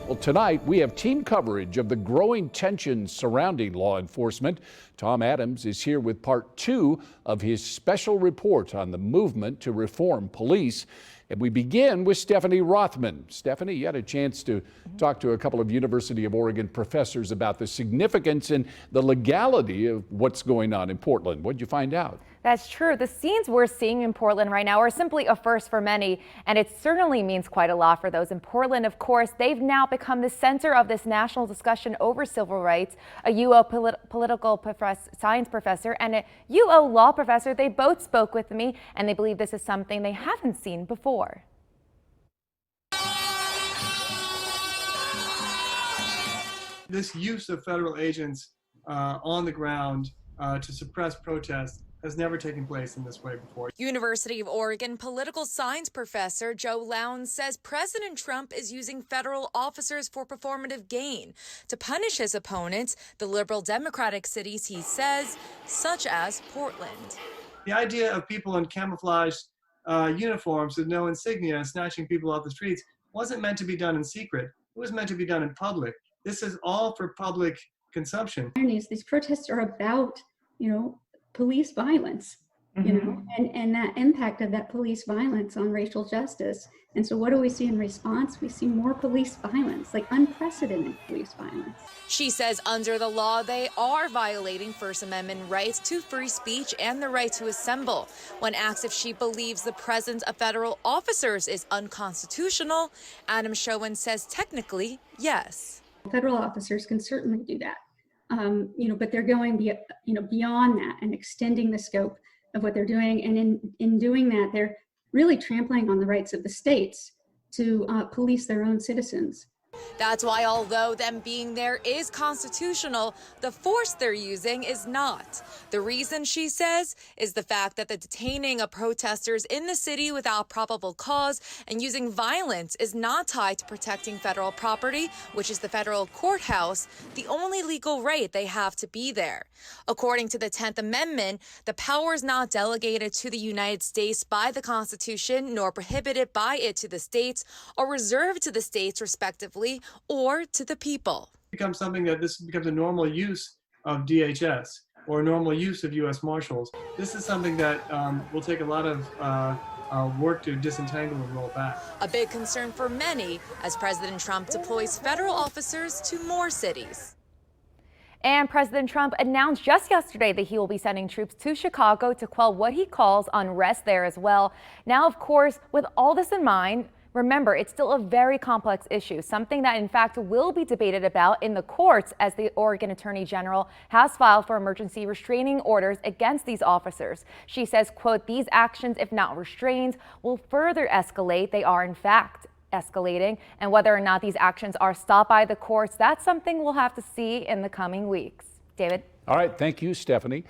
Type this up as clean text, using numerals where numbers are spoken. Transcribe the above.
Well, tonight we have team coverage of the growing tensions surrounding law enforcement. Tom Adams is here with part 2 of his special report on the movement to reform police. And we begin with Stephanie Rothman. Stephanie, you had a chance to talk to a couple of University of Oregon professors about the significance and the legality of what's going on in Portland. What did you find out? That's true. The scenes we're seeing in Portland right now are simply a first for many, and it certainly means quite a lot for those in Portland. Of course, they've now become the center of this national discussion over civil rights. A UO political science professor and a UO law professor, they both spoke with me, and they believe this is something they haven't seen before. This use of federal agents on the ground to suppress protests has never taken place in this way before. University of Oregon political science professor Joe Lowndes says President Trump is using federal officers for performative gain to punish his opponents, the liberal Democratic cities, he says, such as Portland. The idea of people in camouflaged uniforms with no insignia snatching people off the streets wasn't meant to be done in secret. It was meant to be done in public. This is all for public consumption. These protests are about, police violence, and that impact of that police violence on racial justice. And so what do we see in response? We see more police violence, like unprecedented police violence. She says under the law, they are violating First Amendment rights to free speech and the right to assemble. When asked if she believes the presence of federal officers is unconstitutional, Adam Schoen says technically, yes. Federal officers can certainly do that. But they're going beyond that and extending the scope of what they're doing. And in doing that, they're really trampling on the rights of the states to police their own citizens. That's why, although them being there is constitutional, the force they're using is not. The reason, she says, is the fact that the detaining of protesters in the city without probable cause and using violence is not tied to protecting federal property, which is the federal courthouse, the only legal right they have to be there. According to the 10th Amendment, the power is not delegated to the United States by the Constitution, nor prohibited by it to the states, or reserved to the states, respectively, or to the people. It becomes something that this becomes a normal use of DHS or a normal use of U.S. Marshals. This is something that will take a lot of work to disentangle and roll back. A big concern for many as President Trump deploys federal officers to more cities. And President Trump announced just yesterday that he will be sending troops to Chicago to quell what he calls unrest there as well. Now, of course, with all this in mind, remember, it's still a very complex issue, something that in fact will be debated about in the courts as the Oregon Attorney General has filed for emergency restraining orders against these officers. She says, quote, these actions, if not restrained, will further escalate. They are in fact escalating, and whether or not these actions are stopped by the courts, that's something we'll have to see in the coming weeks. David? All right, thank you, Stephanie.